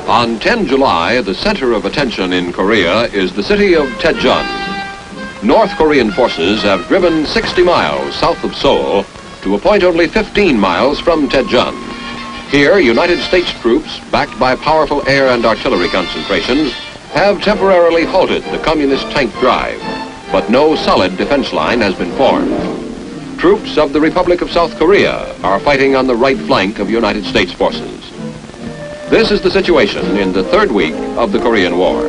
On 10 July, the center of attention in Korea is the city of Daejeon. North Korean forces have driven 60 miles south of Seoul to a point only 15 miles from Daejeon. Here, United States troops, backed by powerful air and artillery concentrations, have temporarily halted the communist tank drive, but no solid defense line has been formed. Troops of the Republic of South Korea are fighting on the right flank of United States forces. This is the situation in the third week of the Korean War.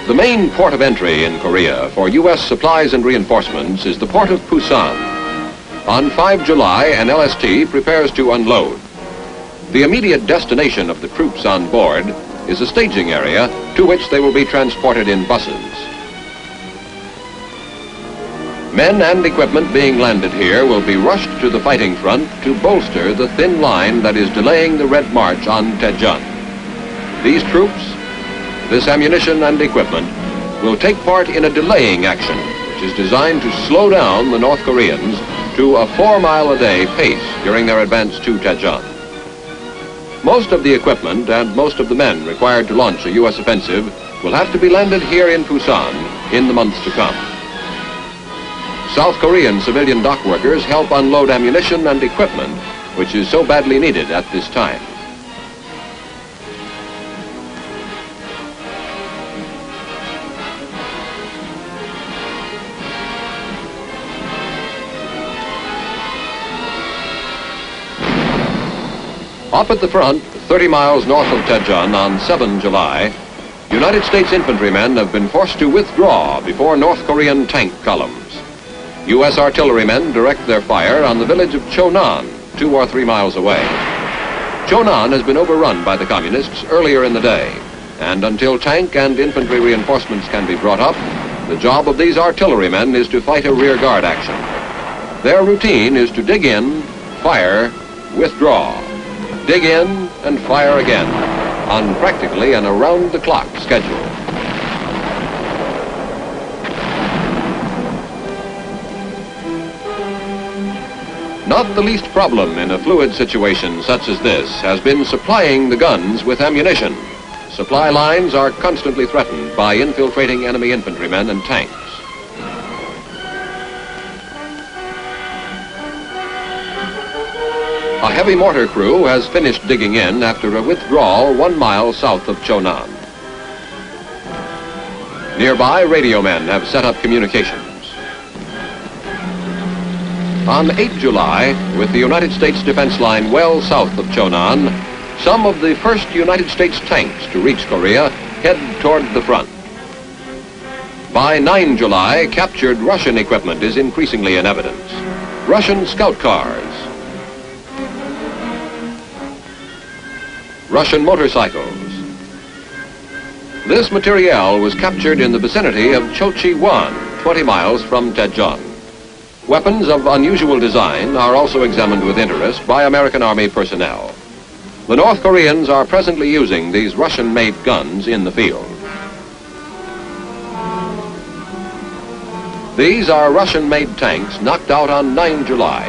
The main port of entry in Korea for U.S. supplies and reinforcements is the port of Busan. On 5 July, an LST prepares to unload. The immediate destination of the troops on board is a staging area to which they will be transported in buses. Men and equipment being landed here will be rushed to the fighting front to bolster the thin line that is delaying the Red March on Daejeon. These troops, this ammunition and equipment, will take part in a delaying action which is designed to slow down the North Koreans to a 4-mile-a-day pace during their advance to Daejeon. Most of the equipment and most of the men required to launch a U.S. offensive will have to be landed here in Busan in the months to come. South Korean civilian dock workers help unload ammunition and equipment, which is so badly needed at this time. Up at the front, 30 miles north of Daejeon on 7 July, United States infantrymen have been forced to withdraw before North Korean tank columns. U.S. artillerymen direct their fire on the village of Chonan, 2 or 3 miles away. Chonan has been overrun by the communists earlier in the day, and until tank and infantry reinforcements can be brought up, the job of these artillerymen is to fight a rearguard action. Their routine is to dig in, fire, withdraw. Dig in and fire again on practically an around-the-clock schedule. Not the least problem in a fluid situation such as this has been supplying the guns with ammunition. Supply lines are constantly threatened by infiltrating enemy infantrymen and tanks. A heavy mortar crew has finished digging in after a withdrawal 1 mile south of Chonan. Nearby, radio men have set up communications. On 8 July, with the United States defense line well south of Chonan, some of the first United States tanks to reach Korea head toward the front. By 9 July, captured Russian equipment is increasingly in evidence. Russian scout cars, Russian motorcycles. This materiel was captured in the vicinity of Chochi-wan, 20 miles from Daejeon. Weapons of unusual design are also examined with interest by American Army personnel. The North Koreans are presently using these Russian-made guns in the field. These are Russian-made tanks knocked out on 9 July,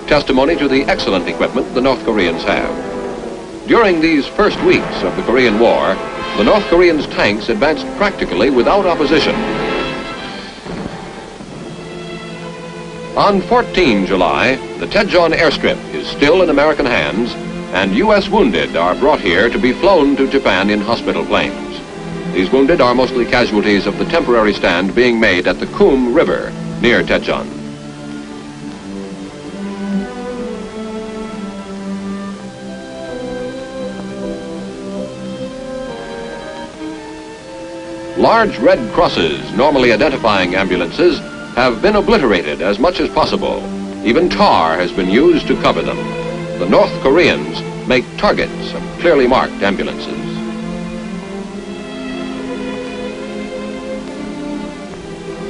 testimony to the excellent equipment the North Koreans have. During these first weeks of the Korean War, the North Koreans' tanks advanced practically without opposition. On 14 July, the Daejeon airstrip is still in American hands, and U.S. wounded are brought here to be flown to Japan in hospital planes. These wounded are mostly casualties of the temporary stand being made at the Kum River near Daejeon. Large red crosses, normally identifying ambulances, have been obliterated as much as possible. Even tar has been used to cover them. The North Koreans make targets of clearly marked ambulances.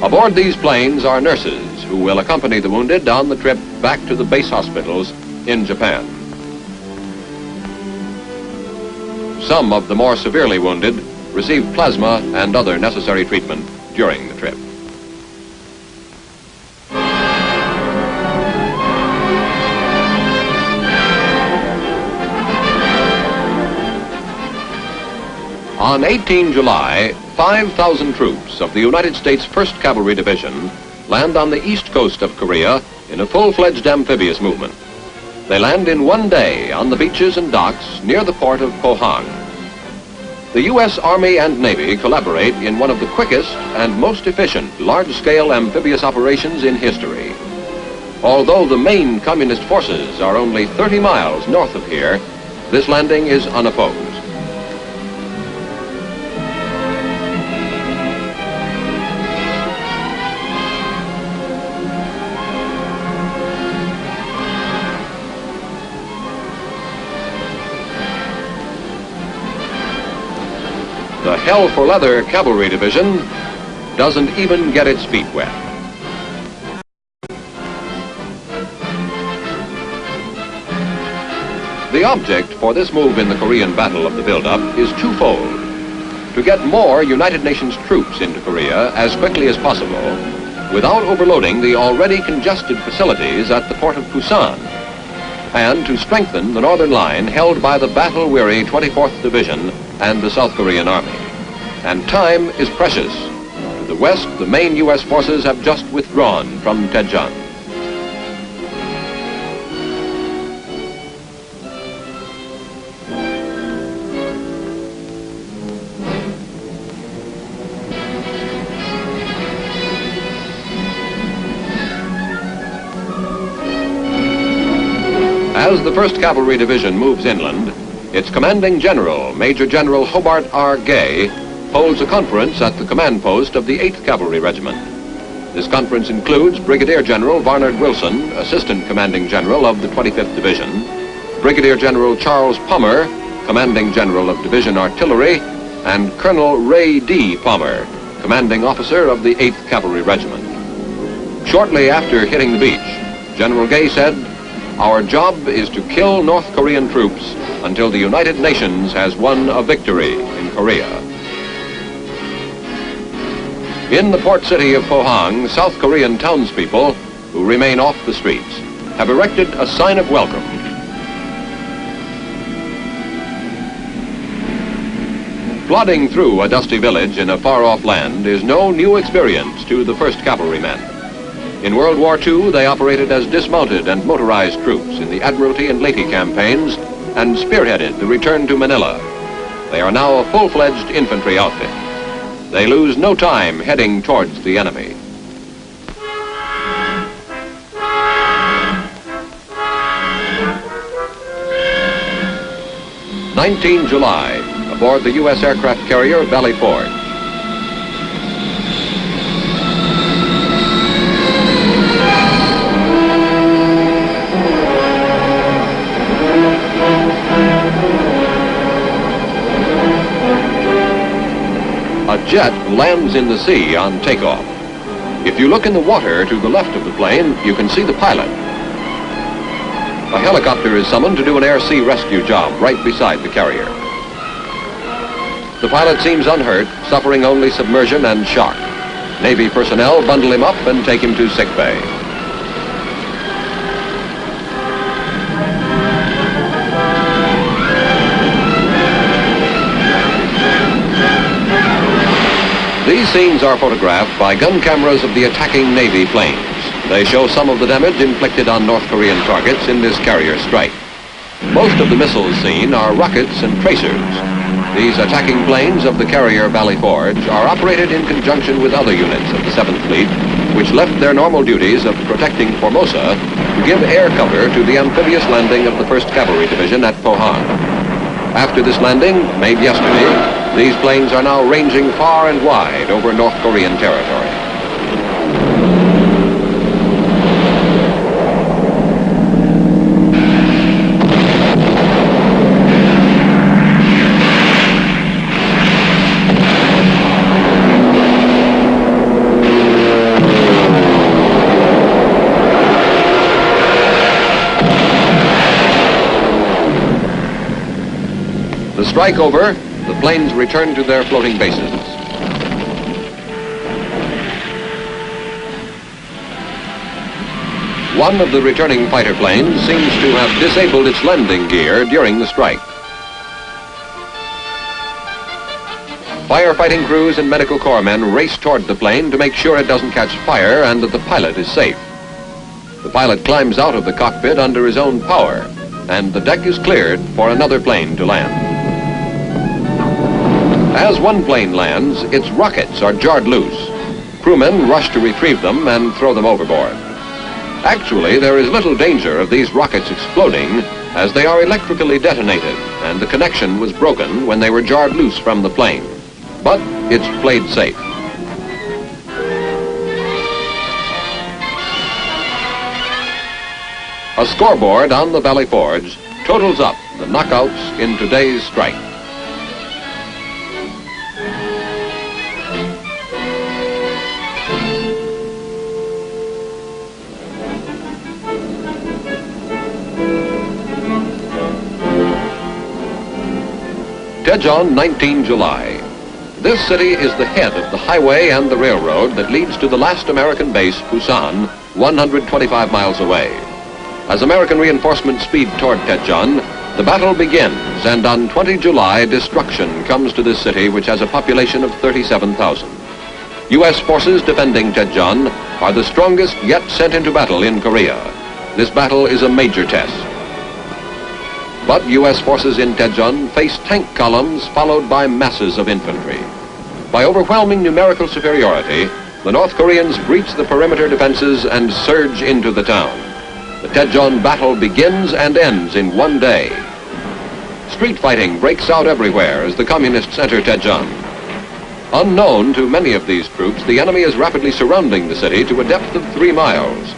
Aboard these planes are nurses who will accompany the wounded on the trip back to the base hospitals in Japan. Some of the more severely wounded receive plasma and other necessary treatment during the trip. On 18 July, 5,000 troops of the United States 1st Cavalry Division land on the east coast of Korea in a full-fledged amphibious movement. They land in one day on the beaches and docks near the port of Pohang. The U.S. Army and Navy collaborate in one of the quickest and most efficient large-scale amphibious operations in history. Although the main communist forces are only 30 miles north of here, this landing is unopposed. The Hell for Leather Cavalry Division doesn't even get its feet wet. The object for this move in the Korean Battle of the Buildup is twofold: to get more United Nations troops into Korea as quickly as possible without overloading the already congested facilities at the port of Busan, and to strengthen the northern line held by the battle-weary 24th Division and the South Korean Army. And time is precious. To the west, the main U.S. forces have just withdrawn from Daejeon. As the 1st Cavalry Division moves inland, its commanding general, Major General Hobart R. Gay, holds a conference at the command post of the 8th Cavalry Regiment. This conference includes Brigadier General Varnard Wilson, Assistant Commanding General of the 25th Division, Brigadier General Charles Palmer, Commanding General of Division Artillery, and Colonel Ray D. Palmer, Commanding Officer of the 8th Cavalry Regiment. Shortly after hitting the beach, General Gay said, "Our job is to kill North Korean troops until the United Nations has won a victory in Korea." In the port city of Pohang, South Korean townspeople, who remain off the streets, have erected a sign of welcome. Plodding through a dusty village in a far-off land is no new experience to the 1st Cavalrymen. In World War II, they operated as dismounted and motorized troops in the Admiralty and Leyte campaigns and spearheaded the return to Manila. They are now a full-fledged infantry outfit. They lose no time heading towards the enemy. July 19, aboard the U.S. aircraft carrier Valley Forge. A jet lands in the sea on takeoff. If you look in the water to the left of the plane, you can see the pilot. A helicopter is summoned to do an air-sea rescue job right beside the carrier. The pilot seems unhurt, suffering only submersion and shock. Navy personnel bundle him up and take him to sick bay. These scenes are photographed by gun cameras of the attacking Navy planes. They show some of the damage inflicted on North Korean targets in this carrier strike. Most of the missiles seen are rockets and tracers. These attacking planes of the carrier Valley Forge are operated in conjunction with other units of the 7th Fleet, which left their normal duties of protecting Formosa to give air cover to the amphibious landing of the 1st Cavalry Division at Pohang. After this landing, made yesterday, these planes are now ranging far and wide over North Korean territory. The strike over, the planes return to their floating bases. One of the returning fighter planes seems to have disabled its landing gear during the strike. Firefighting crews and medical corps men race toward the plane to make sure it doesn't catch fire and that the pilot is safe. The pilot climbs out of the cockpit under his own power, and the deck is cleared for another plane to land. As one plane lands, its rockets are jarred loose. Crewmen rush to retrieve them and throw them overboard. Actually, there is little danger of these rockets exploding as they are electrically detonated, and the connection was broken when they were jarred loose from the plane. But it's played safe. A scoreboard on the Valley Forge totals up the knockouts in today's strike. Daejeon, 19 July. This city is the head of the highway and the railroad that leads to the last American base, Busan, 125 miles away. As American reinforcements speed toward Daejeon, the battle begins, and on 20 July, destruction comes to this city, which has a population of 37,000. U.S. forces defending Daejeon are the strongest yet sent into battle in Korea. This battle is a major test. But U.S. forces in Daejeon face tank columns followed by masses of infantry. By overwhelming numerical superiority, the North Koreans breach the perimeter defenses and surge into the town. The Daejeon battle begins and ends in one day. Street fighting breaks out everywhere as the communists enter Daejeon. Unknown to many of these troops, the enemy is rapidly surrounding the city to a depth of 3 miles.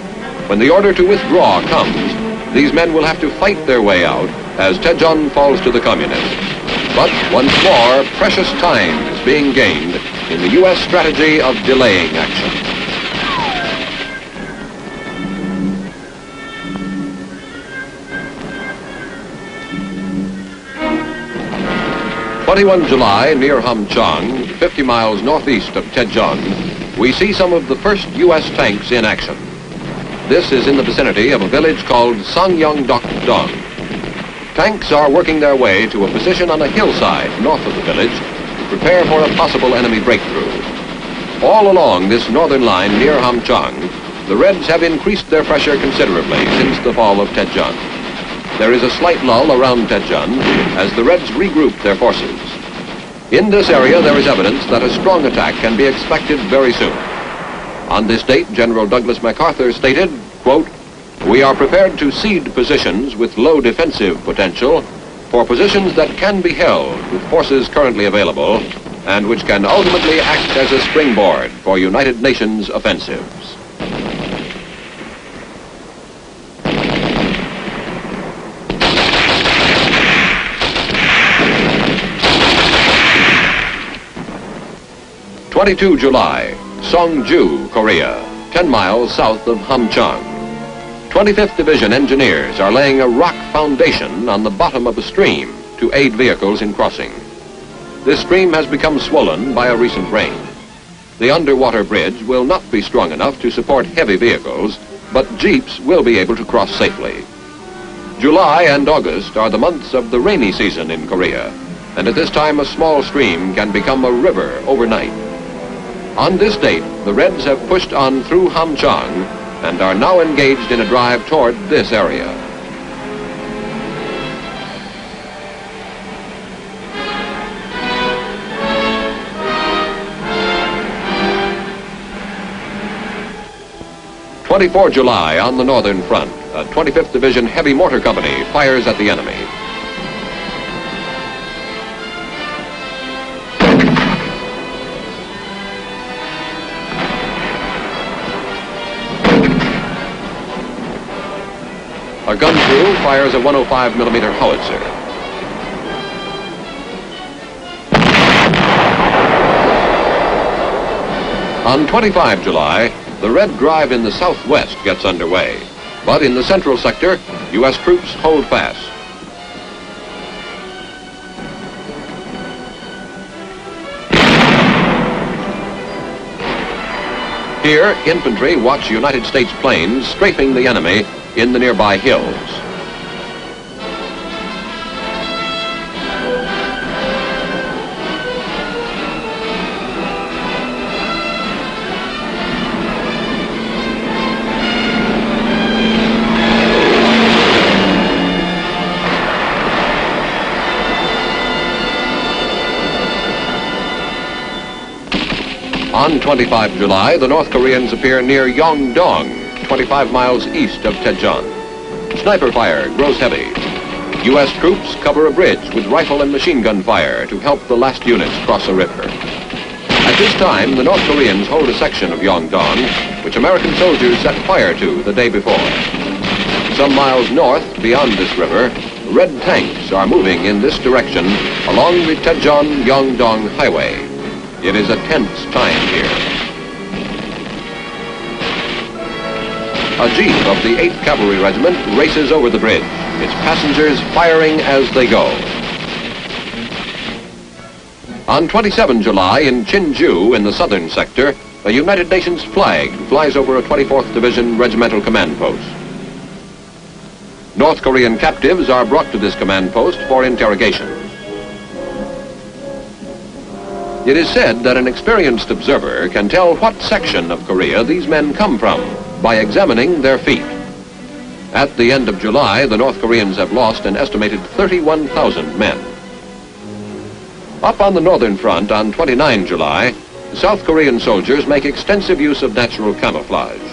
When the order to withdraw comes, these men will have to fight their way out as Daejeon falls to the communists. But once more, precious time is being gained in the U.S. strategy of delaying action. (21 July, near Hamchang, 50 miles northeast of Daejeon, we see some of the first U.S. tanks in action. This is in the vicinity of a village called Sangyongdok-dong. Tanks are working their way to a position on a hillside north of the village to prepare for a possible enemy breakthrough. All along this northern line near Hamchang, the Reds have increased their pressure considerably since the fall of Daejeon. There is a slight lull around Daejeon as the Reds regroup their forces. In this area, there is evidence that a strong attack can be expected very soon. On this date, General Douglas MacArthur stated, quote, "We are prepared to cede positions with low defensive potential for positions that can be held with forces currently available and which can ultimately act as a springboard for United Nations offensives." (22 July, Songju, Korea, 10 miles south of Hamchang. 25th Division engineers are laying a rock foundation on the bottom of a stream to aid vehicles in crossing. This stream has become swollen by a recent rain. The underwater bridge will not be strong enough to support heavy vehicles, but jeeps will be able to cross safely. July and August are the months of the rainy season in Korea, and at this time a small stream can become a river overnight. On this date, the Reds have pushed on through Hamchang and are now engaged in a drive toward this area. (24 July on the northern front, a 25th Division Heavy Mortar Company fires at the enemy. A gun crew fires a 105 millimeter howitzer. On 25 July, the Red Drive in the southwest gets underway. But in the central sector, U.S. troops hold fast. Here, infantry watch United States planes strafing the enemy in the nearby hills. On 25 July, the North Koreans appear near Yongdong, 25 miles east of Daejeon. Sniper fire grows heavy. U.S. troops cover a bridge with rifle and machine gun fire to help the last units cross a river. At this time, the North Koreans hold a section of Yongdong, which American soldiers set fire to the day before. Some miles north, beyond this river, red tanks are moving in this direction along the Daejeon-Yongdong highway. It is a tense time here. A jeep of the 8th Cavalry Regiment races over the bridge, its passengers firing as they go. On 27 July in Chinju in the southern sector, a United Nations flag flies over a 24th Division regimental command post. North Korean captives are brought to this command post for interrogation. It is said that an experienced observer can tell what section of Korea these men come from by examining their feet. At the end of July, the North Koreans have lost an estimated 31,000 men. Up on the northern front on 29 July, South Korean soldiers make extensive use of natural camouflage.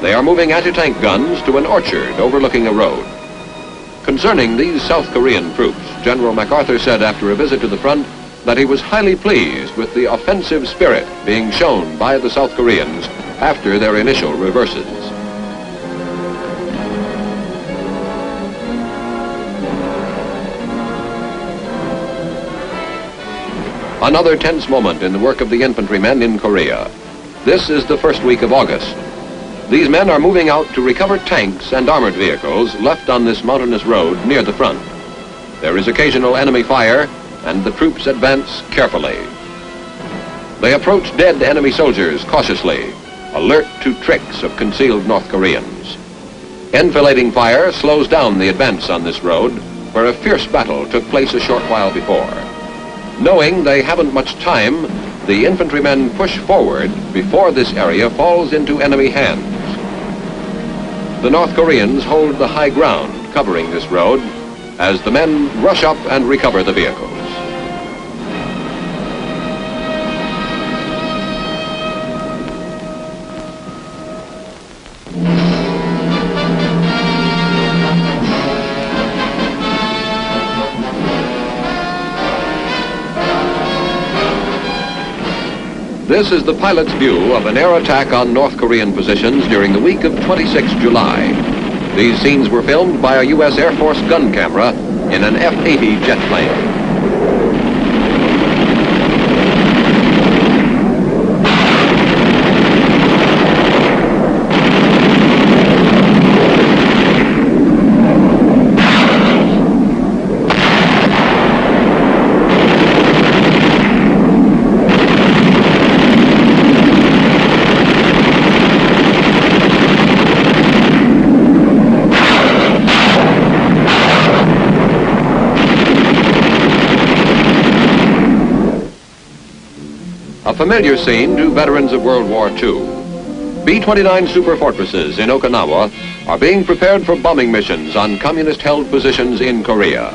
They are moving anti-tank guns to an orchard overlooking a road. Concerning these South Korean troops, General MacArthur said after a visit to the front that he was highly pleased with the offensive spirit being shown by the South Koreans after their initial reverses. Another tense moment in the work of the infantrymen in Korea. This is the first week of August. These men are moving out to recover tanks and armored vehicles left on this mountainous road near the front. There is occasional enemy fire, and the troops advance carefully. They approach dead enemy soldiers cautiously, alert to tricks of concealed North Koreans. Enfilading fire slows down the advance on this road, where a fierce battle took place a short while before. Knowing they haven't much time, the infantrymen push forward before this area falls into enemy hands. The North Koreans hold the high ground covering this road as the men rush up and recover the vehicles. This is the pilot's view of an air attack on North Korean positions during the week of 26 July. These scenes were filmed by a U.S. Air Force gun camera in an F-80 jet plane. A familiar scene to veterans of World War II. B-29 Superfortresses in Okinawa are being prepared for bombing missions on communist-held positions in Korea.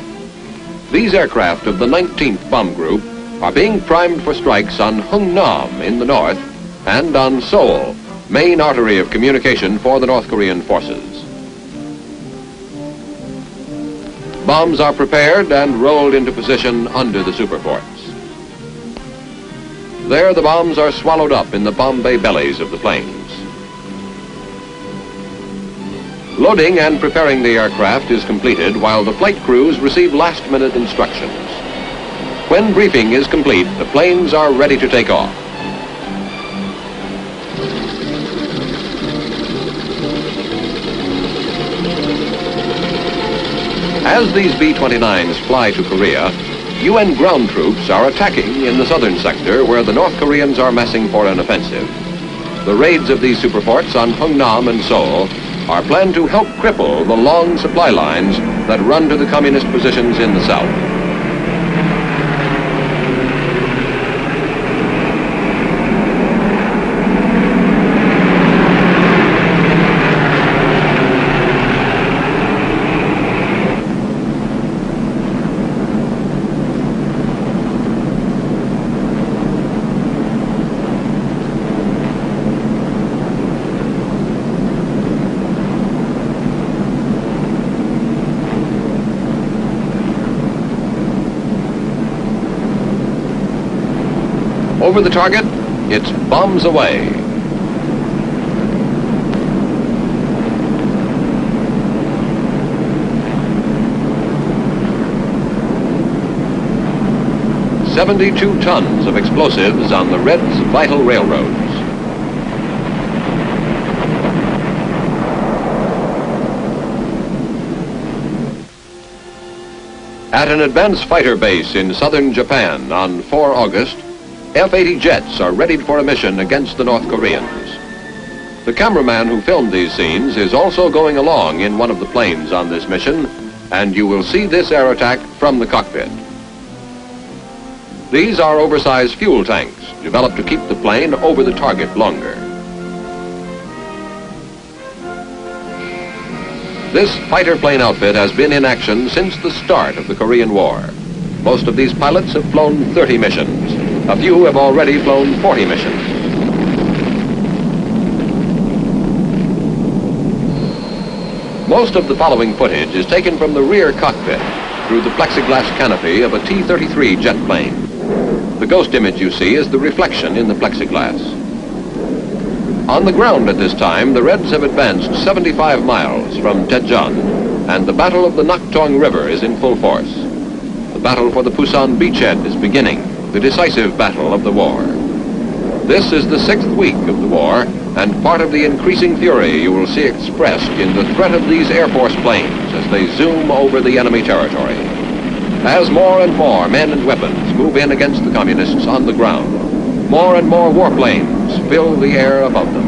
These aircraft of the 19th Bomb Group are being primed for strikes on Hungnam in the north and on Seoul, main artery of communication for the North Korean forces. Bombs are prepared and rolled into position under the superforts. There, the bombs are swallowed up in the bomb bay bellies of the planes. Loading and preparing the aircraft is completed while the flight crews receive last-minute instructions. When briefing is complete, the planes are ready to take off. As these B-29s fly to Korea, UN ground troops are attacking in the southern sector where the North Koreans are massing for an offensive. The raids of these superforts on Hungnam and Seoul are planned to help cripple the long supply lines that run to the communist positions in the south. Over the target, it's bombs away. "72 tons of explosives on the Reds' vital railroads. At an advanced fighter base in southern Japan on 4 August, F-80 jets are readied for a mission against the North Koreans. The cameraman who filmed these scenes is also going along in one of the planes on this mission, and you will see this air attack from the cockpit. These are oversized fuel tanks, developed to keep the plane over the target longer. This fighter plane outfit has been in action since the start of the Korean War. Most of these pilots have flown 30 missions. A few have already flown 40 missions. Most of the following footage is taken from the rear cockpit through the plexiglass canopy of a T-33 jet plane. The ghost image you see is the reflection in the plexiglass. On the ground at this time, the Reds have advanced 75 miles from Daejeon, and the Battle of the Naktung River is in full force. The battle for the Pusan beachhead is beginning, the decisive battle of the war. This is the 6th week of the war, and part of the increasing fury you will see expressed in the threat of these Air Force planes as they zoom over the enemy territory. As more and more men and weapons move in against the communists on the ground, more and more warplanes fill the air above them.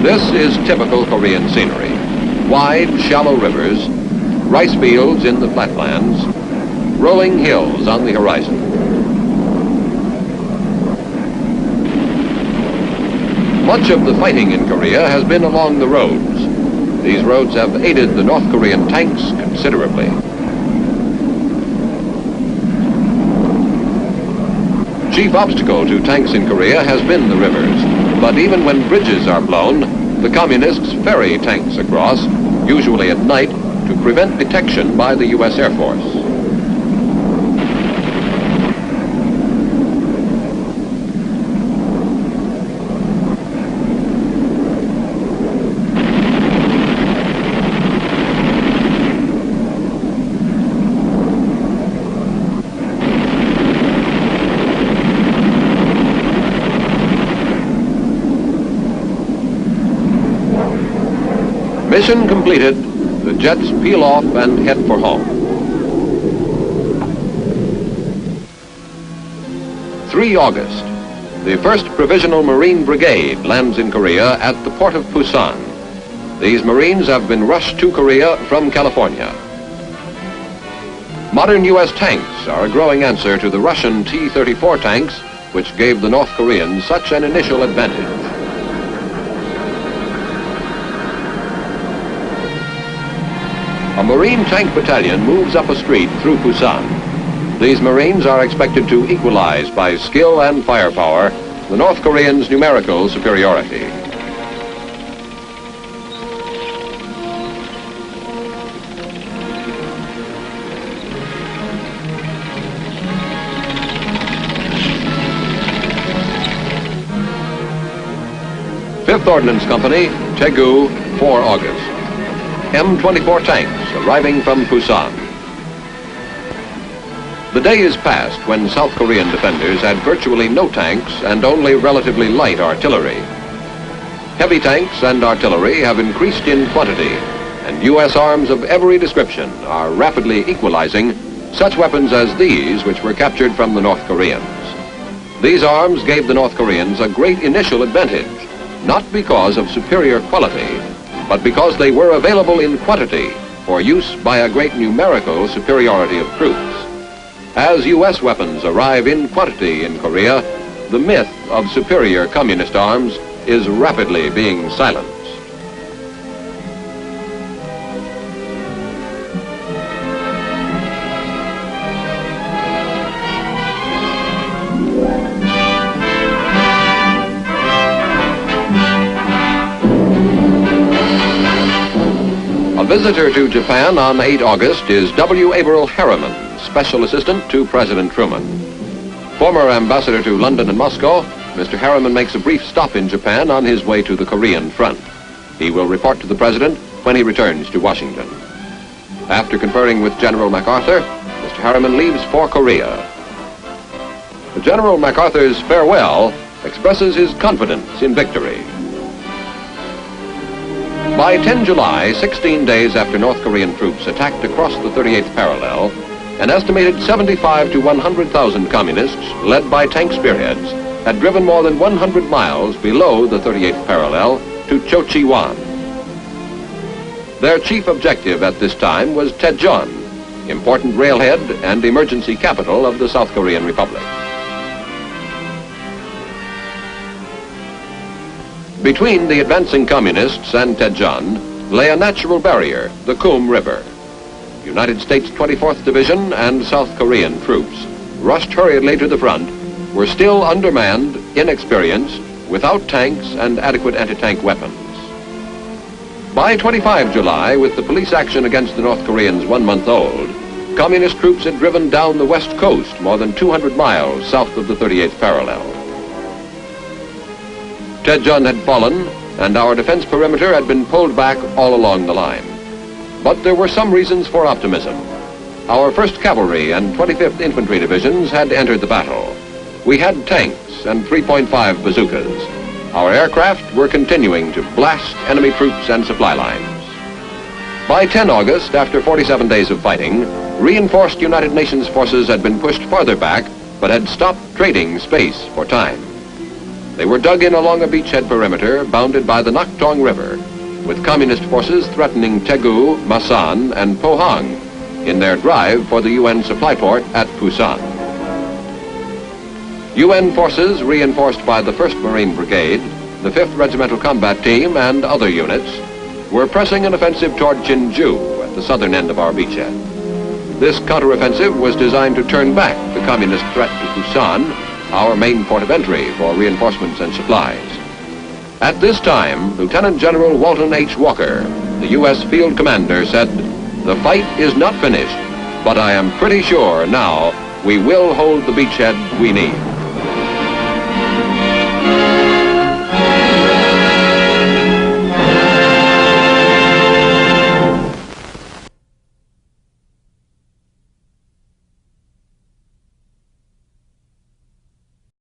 This is typical Korean scenery. Wide, shallow rivers, rice fields in the flatlands, rolling hills on the horizon. Much of the fighting in Korea has been along the roads. These roads have aided the North Korean tanks considerably. Chief obstacle to tanks in Korea has been the rivers, but even when bridges are blown, the communists ferry tanks across, usually at night, to prevent detection by the U.S. Air Force. Mission completed, the jets peel off and head for home. 3 August, the 1st Provisional Marine Brigade lands in Korea at the port of Pusan. These Marines have been rushed to Korea from California. Modern U.S. tanks are a growing answer to the Russian T-34 tanks, which gave the North Koreans such an initial advantage. A Marine tank battalion moves up a street through Pusan. These Marines are expected to equalize by skill and firepower the North Koreans' numerical superiority. Fifth Ordnance Company, Daegu, 4 August. M-24 tanks arriving from Pusan. The day is past when South Korean defenders had virtually no tanks and only relatively light artillery. Heavy tanks and artillery have increased in quantity, and U.S. arms of every description are rapidly equalizing such weapons as these which were captured from the North Koreans. These arms gave the North Koreans a great initial advantage, not because of superior quality, but because they were available in quantity for use by a great numerical superiority of troops. As U.S. weapons arrive in quantity in Korea, the myth of superior communist arms is rapidly being silenced. A visitor to Japan on 8 August is W. Averell Harriman, Special Assistant to President Truman. Former ambassador to London and Moscow, Mr. Harriman makes a brief stop in Japan on his way to the Korean front. He will report to the President when he returns to Washington. After conferring with General MacArthur, Mr. Harriman leaves for Korea. General MacArthur's farewell expresses his confidence in victory. By 10 July, 16 days after North Korean troops attacked across the 38th parallel, an estimated 75 to 100,000 communists, led by tank spearheads, had driven more than 100 miles below the 38th parallel to Chochiwan. Their chief objective at this time was Daejeon, important railhead and emergency capital of the South Korean Republic. Between the advancing communists and Daejeon lay a natural barrier, the Kum River. United States 24th Division and South Korean troops, rushed hurriedly to the front, were still undermanned, inexperienced, without tanks and adequate anti-tank weapons. By 25 July, with the police action against the North Koreans 1 month old, communist troops had driven down the west coast more than 200 miles south of the 38th parallel. Daejeon had fallen, and our defense perimeter had been pulled back all along the line. But there were some reasons for optimism. Our 1st Cavalry and 25th Infantry Divisions had entered the battle. We had tanks and 3.5 bazookas. Our aircraft were continuing to blast enemy troops and supply lines. By 10 August, after 47 days of fighting, reinforced United Nations forces had been pushed farther back, but had stopped trading space for time. They were dug in along a beachhead perimeter bounded by the Naktong River, with communist forces threatening Daegu, Masan, and Pohang in their drive for the UN supply port at Busan. UN forces, reinforced by the 1st Marine Brigade, the 5th Regimental Combat Team, and other units, were pressing an offensive toward Jinju at the southern end of our beachhead. This counteroffensive was designed to turn back the communist threat to Busan, our main port of entry for reinforcements and supplies. At this time, Lieutenant General Walton H. Walker, the U.S. Field Commander, said, "The fight is not finished, but I am pretty sure now we will hold the beachhead we need."